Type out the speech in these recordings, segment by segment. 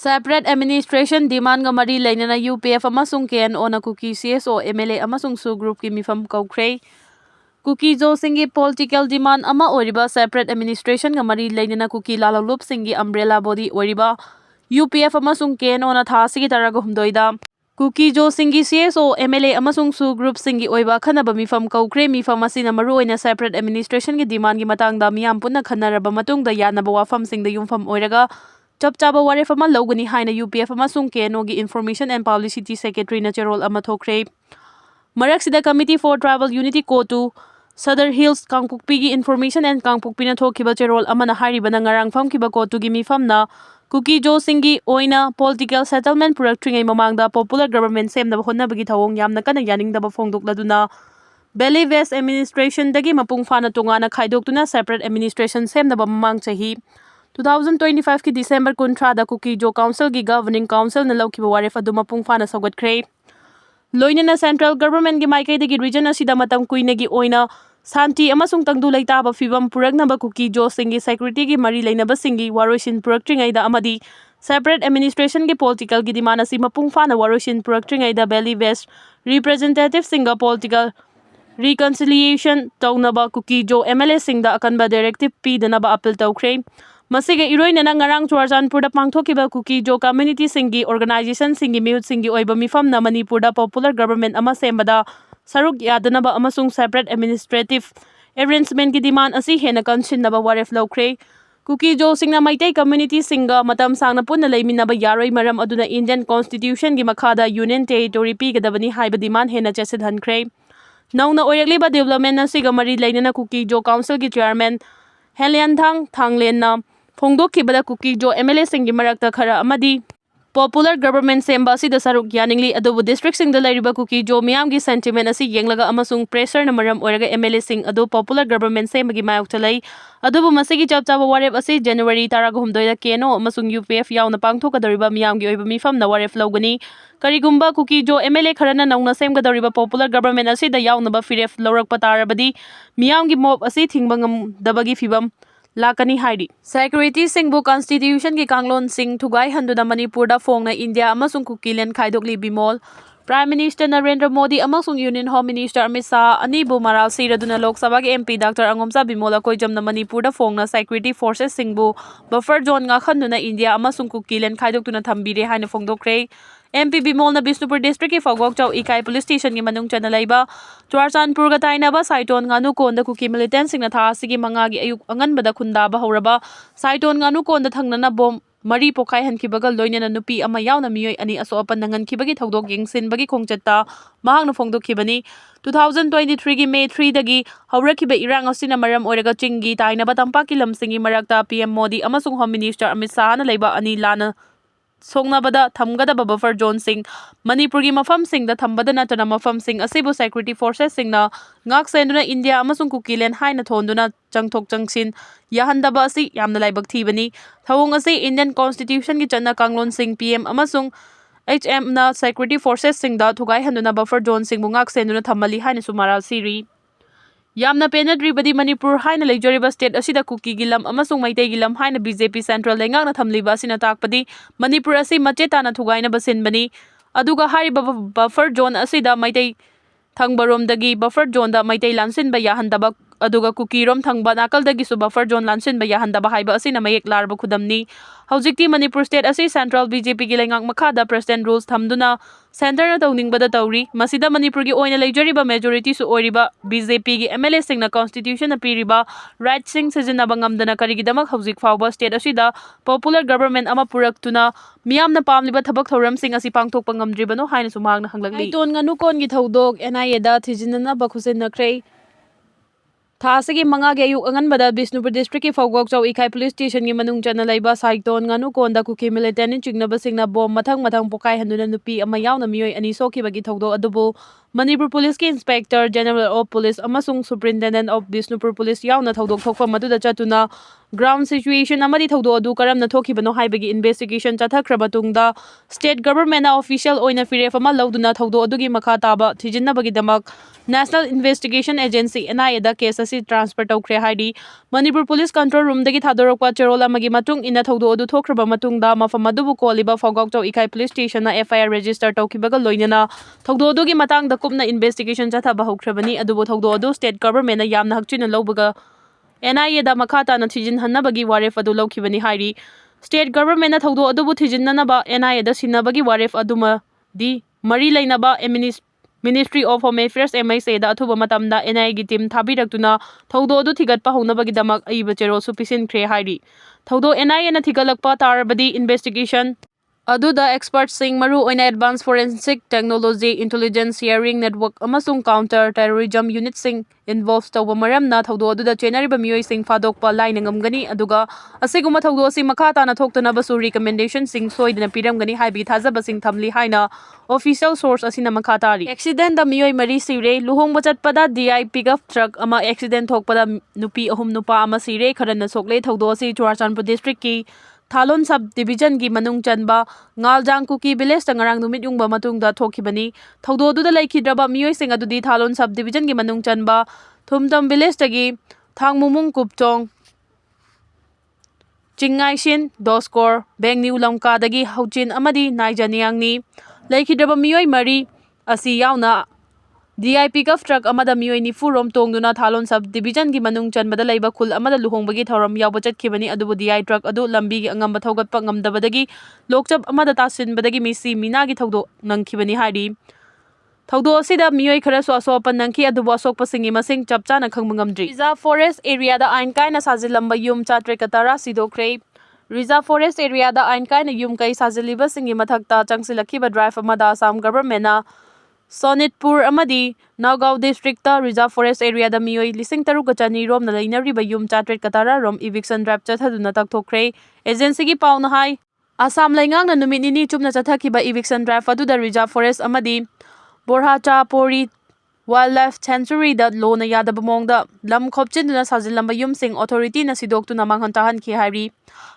Separate Administration Demand nga mari lainana UPF amasung KNO na Kuki CSO MLA amasung Soo Group ki mifam kaukhrei. Kuki Soo singi political demand ama oriba Separate Administration nga mari lainana Kuki Lalhoubana singi umbrella body oriba UPF amasung KNO na tha sigi taraga humdoida. Kuki Soo singi CSO MLA amasung Soo Group singi oiba khanaba mifam kaukhrei mifam asina maru oina Separate Administration gi demand gi matangda miyam punna khanaraba matungda yanaba wafam singda yumfam oiraga chap chaba waref ama logani haina UPF amasung KNO gi Information and Publicity Secretary na cherol ama thokre. Marak sida Committee for Tribal Unity Ko2 Southern Hills Kangpokpi gi Information and Kangpokpi na thokiba cherol ama na hariba na ngarang famkiba Ko2 gi mifam na Kuki Soo singi oina political settlement purakthringai mamangda popular government semnaba honnabagi thawong yamna kana yaningdaba phongdokladuna Valley West Administration dagi mapung fana tongana khaidoktuna Separate Administration semnaba mamang chahi 2025 ki December 13 da Kuki Soo Council gi Governing Council na lawkiba waref adu mapung fana sagatkhre. Loinana Central Government gi maikaidagi region asida matam kuinagi oina Santi amasung tangdu laitaba fibam puragnaba Kuki Soo singi security gi mari lainaba singi waroisin purakthringaida amadi Separate Administration gi political gi demand asi mapung fana waroisin purakthringaida Valley West representative singa political reconciliation taunaba Kuki Soo MLA singda akanba directive pidanaba appeal tawkhre. Masige iroinana ngarang Churachandpur da pangthokiba Kuki Soo community singi organization singi miyut singi oiba mifam na Manipur da popular government ama sembada saruk yadanaba amasung separate administrative arrangement gi demand asi hena kansinnaba waref lawkhre. Kuki Soo singna maitai community singa matam sangna punna leiminaba yaroi maram aduna Indian Constitution gi makhada union territory pigadabani haiba demand hena chesidhankhre. Nauna oirakliba development asiga mari lainana Kuki Soo Council gi chairman Helianthang Thanglenna phongdokhibada Kuki Soo MLA singi marakta khara amadi popular government semba asida saruk yaningli adubu district singda lairiba Kuki Soo miyamgi sentiment asi yenglaga amasung pressure na maram oiraga MLA sing adu popular government sembagi mayok thalai adubu masigi chapchaba waref asi January 13 da KNO amasung UPF yauna pangthokadariba miyamgi oiba mifam na waref lawgani karigumba Kuki Soo MLA kharana nauna semgadariba popular government asida yaunaba firef lawrakpa tarabadi miyamgi mob asi thingba ngamdabagi fibam lakani haidi security singbu constitution ki kanglon sing thugai handuna Manipur da phongna India amasung Kukiland khaidokli bimol Prime Minister Narendra Modi amasung Union Home Minister Amit Shah anibu maral siraduna Lok Sabha gi MP Dr. Angomsa Bimola koijamna Manipur da phongna security forces singbu buffer zone nga khanduna India amasung Kukiland khaidoktuna thambire haina phongdokre. MP Bimol na Bisnupur District ki Fogwak Chau Ikai Police Station gi manung chana laiba Churachandpur ga tainaba Saiton nganu konda Kuki militant singna tha sigi manga gi ayuk anganbada khundaba hauraba Saiton nganu konda thangnana bom mari pokai hankibaga loinana nupi ama yauna miyoi ani aso apan nangankibagi thodok yengsinbagi khongchatta mahangna phongdokhibani 2023 gi May 3 dagi haurakiba irang asina maram oiraga chingi tainaba tampaki lamsingi marakta PM Modi amasung Home Minister Amit Shah na laiba ani lana songnabada thamgadaba buffer zone sing Manipur gi mafam sing da thambada natana mafam sing asibu security forces singna ngak senduna India amasung Kukiland haina thonduna changthok changsin yahandaba asi yamna laibak thibani thawong asi Indian Constitution gi channa kanglon sing PM amasung HM na security forces sing da thugai handuna buffer zone sing ngak senduna thamali haina sumaral siri Yamna penadribadi Manipur haina leijoriba state asida Kuki gilam amasung maitai gilam haina BJP Central lengak na thamliba asina takpadi Manipur asi macheta na thugaina basinbani aduga hariba buffer zone asida maitai thangbarom dagi buffer zone da maitai lansinba yahandaba aduga Kuki rom thangba nakal dagi su buffer zone lansinba yahandaba haiba asina mayek larba khudamni hojikti Manipur state asi Central BJP gi lengak makhada president rules thamduna center na tawningbada tawri masida Manipur gi oina leijoriba majority su oiriba BJP gi MLA singna constitution na piriba right sing sizinaba ngamdana karigidamak hojik fawba state asida popular government ama puraktuna miyamna pamliba thabak thoram sing asi pangthokpa ngamdribano haina sumagna hanglakli Aiton nganu kon gi thodok NIA da thijinana bakhusen nakhrei Thasagi manga ge ayuk anganbada Bisnupur District ki Fogwak Chau Ikai Police Station gi manung chana laiba Saiton nganu konda Kuki militant chignaba singna bom mathang pokai handuna nupi ama yauna miyoi ani sokibagi thogdo adubu Manipur Police ki Inspector General of Police amasung Superintendent of Bishnupur Police yauna thodok thokpa maduda chatuna ground situation amadi thodo adu karamna thokibano haibagi investigation chathakhraba tungda state government na official oina firef ama loduna thodo adugi makha taba thijinna bagi damak National Investigation Agency NIA da case asi transfer tawkhre haidi Manipur Police Control Room dagi thadorokpa cherol amagi matung ina thodo adu thokhraba matungda mafam adubu koliba Fogokchau Ikai Police Station na FIR register tawkibaga loinana thodo adugi matangda kupna investigation chathaba hokhrabani adubu thodo adu state government na yamna hakchina lowbaga NIA da makhata na thijin hannabagi waref adu lawkhibani hairi state government na thodo adubu thijin nanaba NIA da sinabagi waref aduma di mari lainaba Ministry of Home Affairs MIC da athuba matamda NIA gi team thabiraktuna thodo adu thigatpa honabagi damak aiba chero sufficient khre hairi thodo NIA na thigalakpa tarabadi investigation aduda experts sing maru oina advanced forensic technology intelligence sharing network amasung counter terrorism unit sing involved tawba maramna thodo aduda chenariba mioi sing fadokpa line ngamgani aduga asiguma thodo si makhata na thoktuna basu recommendation sing soidna piramgani haibi thajaba sing thamli haina official source asina makhata ri accident da mioi mari sire luhongba chatpada DI pickup truck ama accident thokpada nupi ahum nupa ama sire kharana sokle thodo si Churachandpur district ki Thalon sub division gi manung chanba Ngaljang Kuki village tangarang numit yungba matungda thokibani thodo duda laikhidraba mioi sing adudi Thalon sub division gi manung chanba Thumtam village tagi Thangmumung Kupchong Chingai Shin Doskor Beng New Lamka dagi Hauchin amadi Naijaniang ni laikhidraba mioi mari asi yauna DI pickup truck amada mioi nifu rom tongduna Thalon sub division gi manung chanbada laiba khul amada luhongbagi thoram yawba chatkibani adubu DI truck adu lambi gi angamba thogatpa ngamdabadagi lokchap amada tasinbadagi misi mina gi thodo nangkhibani hari thodo asida mioi khara so asopan nangki adubu asokpa singi masing chapchana khangmangamdri Reserve Forest area da ain kaina sajilamba yum chatre katara sidokre Reserve Forest area da ain kaina yum kai sajiliba singi mathakta changsilakhiba drive amada Assam government na Sonitpur amadi Nagaon district ta Reserve Forest area da mioi lising taruka chani rom na lainariba yum chatret katara rom eviction drive chathaduna takthokre agency gi pauna hai Assam laingang na numit nini chumna chathakiba eviction drive adu da Reserve Forest amadi Borhacha Pori Wildlife Sanctuary da lo na yadaba mongda lam khopchin na sajilamba yum sing authority na sidoktu na manghan tahan ki hari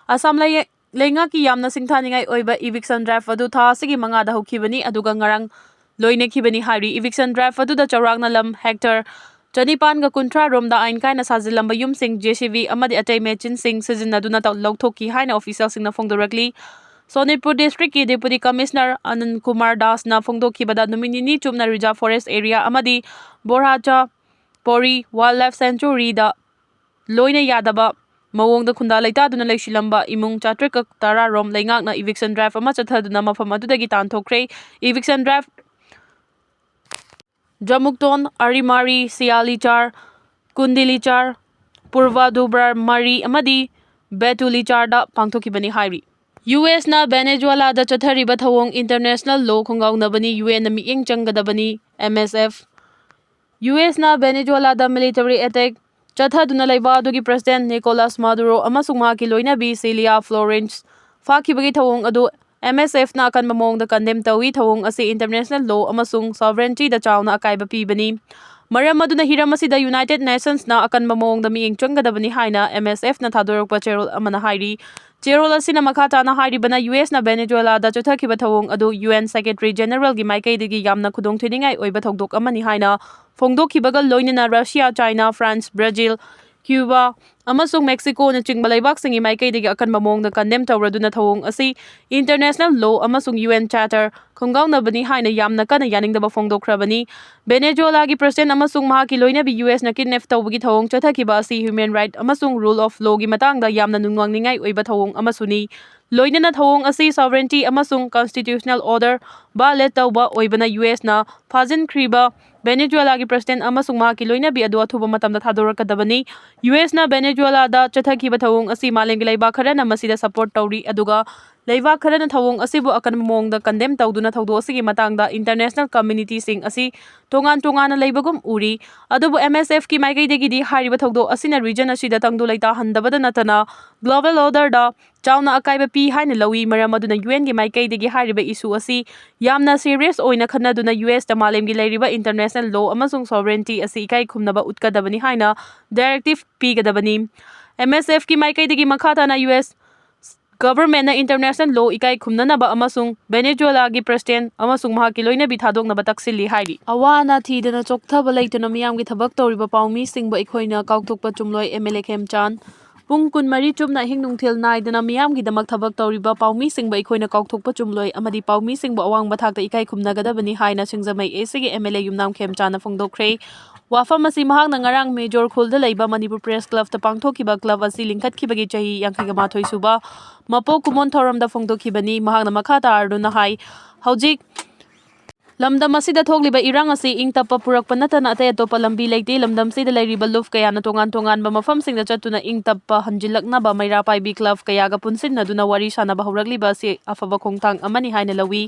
Assam lainga ki yamna singthaningai oiba eviction drive adu tha sigi manga da hokhibani aduga ngarang loine khibani hari eviction drive adu da chawrangna lam hector chanipan ga kuntra rom da ain kaina sajilamba yum sing JCB amadi atai mechin sing season aduna ta lawthoki haina official sing na phong directly Sonitpur district ki deputy commissioner Anand Kumar Das na phongdokhibada numinini chumna Reserve Forest area amadi Borhacha Pori Wildlife Sanctuary da loine yadaba mawongda khunda laitaduna leishilamba imung chatrek tara rom laingak na eviction drive ama chathaduna mafam adudagi tanthokre eviction drive Jamukton, Arimari, Sialichar, Kundilichar, Purva Dubrar Mari amadi Betulichar da pangthokibani hairi US na Venezuela da chathariba thawong international law khongawnabani UN na mieng changgadabani MSF US na Venezuela da military attack chathaduna laiba adugi president Nicolas Maduro amasung mahaki loinabi Celia Florence fakibagi thawong adu MSF na akan mamong da condemn tawi thawong asi international law amasung sovereignty da chawna akaiba pibani maram aduna hiram asi da United Nations na akan mamong da mieng changgadabani haina MSF na thadorokpa cherol amana hairi cherol asina makhata na hairi bana US na Venezuela da chothakiba thawong adu UN Secretary General gi maikai digi yamna khudong thiningai oiba thokdok amani haina phongdokhibaga loinana Russia China France Brazil Cuba amasung Mexico na chingba laibak singi maikai digi akan mamong da condemn tawraduna thawong asi international law amasung UN charter khongawnabani haina yamna kana yaningdaba phongdokhrabani Venezuela gi president amasung mahaki loinabi US na kidnap tawbagi thawong chathakiba asi human right amasung rule of law gi matangda yamna nungwangningai oiba thawong amasuni loinana thawong asi sovereignty amasung constitutional order ba let tawba oibana US na phajinkhriba Venezuela gi president amasung mahaki loinabi adu athuba matamda thadorakadabani US na Venezuela da chathakiba thawong asi malengi laiba kharana masida support tawri aduga Leibak kharaना thawong asibu akan mongda condemn tawduna thawdo asigi matangda international community sing asi tongan tongana leibagum uri adubu MSF ki maigaidegi di hariba thawdo asina region asida tangdu leita handabada natana global order da chawna akaiba pi haina lawi maram aduna UN gi maigaidegi hariba issue asi yamna serious oina khanaduna US ta malemgi leiriba international law amasung sovereignty asi ikai khumnaba utkadabani haina directive pi gadabani MSF ki maigaidegi makhata na US government na international law ikai khumnanaba amasung Venezuela gi president amasung mahaki loina bi thadoknaba taksili hairi awana thidana chokthaba leituna miyam gi thabak tawriba paumi singba ikhoina kaukthokpa chumloi MLA Khemchan pung kun mari chumna hingnung thil naidana miyam gi damak thabak tawriba paumi singba ikhoina kaukthokpa chumloi amadi paumi singba awangba thakta ikai khumnagadabani haina singjamai ACG MLA Yumnam Khemchan phongdokre wafam asi mahakna ngarang major khulda leiba Manipur Press Club ta pangthokiba club asi lingkhatkibagi chahi 68 suba mapo kumon thoramda phongdokhibani mahakna makha taruna hai hojik lamdam asida thokliba irang asi ingtapa purakpa natana atay atopa lambi leite lamdam sida leiriba luf kaya na tongan mafam singda chatuna ingtapa hanjilaknaba maira paibi club kaya ga punsinna duna wari sanaba hawragliba asi afaba khongthang amani haina lawi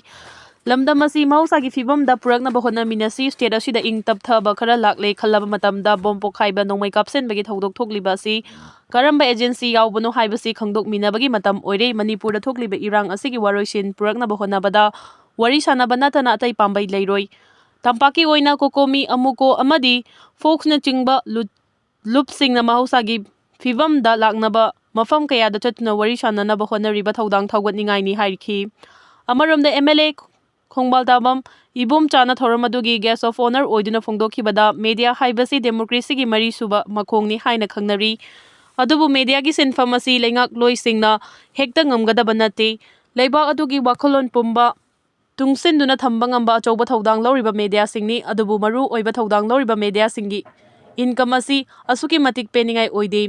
lamdam asi mausagi fibamda puraknaba honaminasi state asida ingtapthaba khara lakle khallaba matamda bom pokhaiba nongmai kapsenbagi thodok thokliba asi karamba agency yaubano haibasi khangdok minabagi matam oire Manipurda thokliba irang asigi waroisin puraknaba honabada wari sanaba natana atay pambai leiroi tampaki oina kokomi amuko amadi folksna chingba lupsingna mausagi fibamda laknaba mafam kayada chatuna wari sananaba honariba thodang thawgatningai ni hairki amaromda MLA Khongbaldabam ibum chana thoramadugi guest of honor oiduna phongdokhibada media haibasi democracy gi mari suba makhongni haina khangnari adubu media gi sinfam asi lengak loisingna hekta ngamgadaba nate leibak adugi wakholon pumba tungsinduna thamba ngamba achouba thodang loriba media singni adubu maru oiba thodang loriba media singi income asi asuki matik peningai oide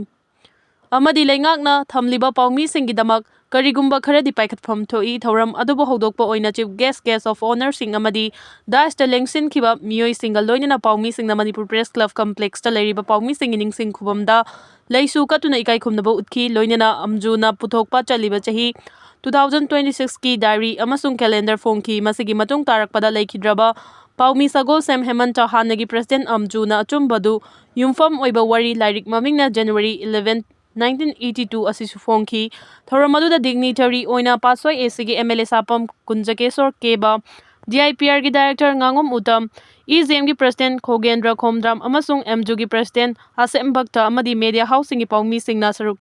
amadi lengakna thamliba paumi singi damak karigumba kharadi paikhatpham thoi thoram adubu hodokpa oina chief guest of honor sing amadi daista lengsin khiba mioi single loinana paumi singna Manipur Press Club complex ta leiriba paumi singining sing khubamda leisu katuna ikai khumnaba utki loinana amjuna puthokpa chaliba chahi 2026 ki diary amasung calendar phongki masigi matung tarakpada leikidraba paumi sagol sem Hemant Chahanagi president amjuna achumbadu yumfam oiba wari lairik mamingna January 11 1982 asisu phongki thoramadu dignitary oina pasoi ACG MLA sapam kunjakesor keba DIPR gi director ngangom utam EZM gi president Khogendra Khomdram amasung MJU gi president Asem Bhakta amadi media housing gi paumi singna saruk